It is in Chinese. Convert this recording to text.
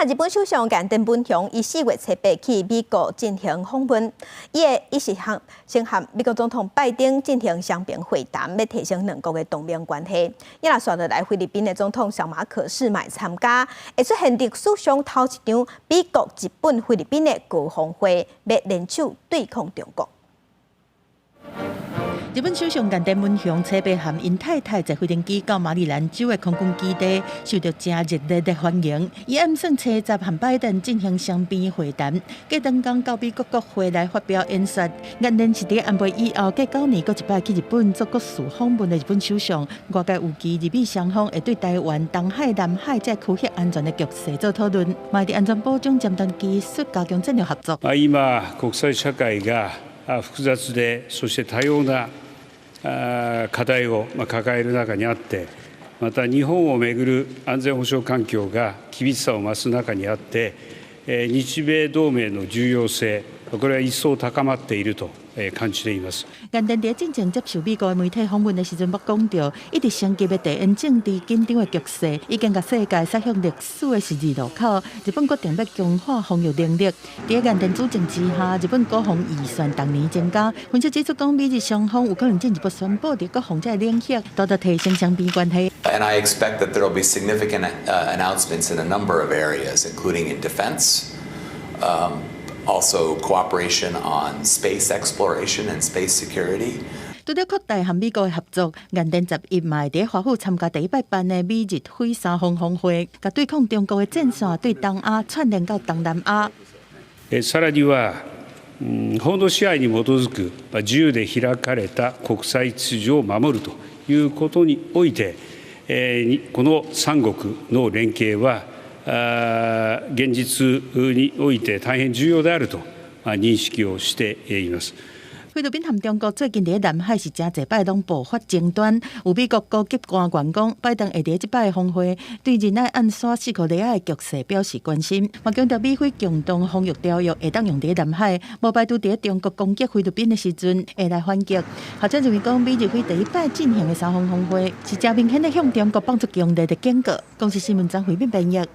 那日本首相菅田文雄于4月7日去美国进行访问，伊是先和美国总统拜登进行双边会谈，要提升两国的同盟关系。伊若续落来，菲律宾的总统小马可仕嘛会参加，会出现历史上头一场美国、日本、菲律宾的高峰会，要联手对抗中国。 日本首相菅田文雄7日和因太太在飞行机到马里兰州的空军基地，受到真热烈的欢迎。伊暗算7日和拜登进行双边会谈，隔当天到美国国会来发表演说。菅田是伫安倍以后，隔9年搁一摆去日本做国事访问的日本首相。外界预期日美双方会对台湾、东海、南海在区域安全的局势做讨論，嘛伫安全保障、尖端技術加強戰略合作。今国際社会が複雑でそして多様な課題を抱える中にあって、また日本をめぐる安全保障環境が厳しさを増す中にあって、日米同盟の重要性、これは一層高まっていると感じています。菅田在进前接受美国的媒体访问的时阵，捌讲到，一直升级的地缘政治紧张的局势，已经甲世界驶向历史的十字路口。日本决定要强化防御能力。在菅田主政之下，日本国防预算逐年增加。分析指出，讲美日双方有可能进一步宣布在国防这领域，达到提升双边关系。And I expect that there will be significant announcements in a number of areas, including in defense. Also, cooperation on space exploration and space security. 除了扩大和美国的合作，菅田11嘛会伫华府参加第1摆办的美日菲三方峰会，甲对抗中国的战线对东亚串联到东南亚。さらには、法の支配に基づく自由で開かれた国際秩序を守るということにおいて、この三国の連携は現実において大変重要であると認識をしています。菲律宾和中国最近伫南海是真侪摆拢爆发争端，有美国高级官员讲，拜登会伫即摆峰会对仁爱暗杀4个利亚的局势表示关心，嘛强调美菲共同防御条约会当用伫南海，无排除伫中国攻击菲律宾的时阵会来反击。学者认为讲，美日菲第1摆进行的三方峰会是正明显的向中国放出强烈的警告。公司新闻张回斌编译。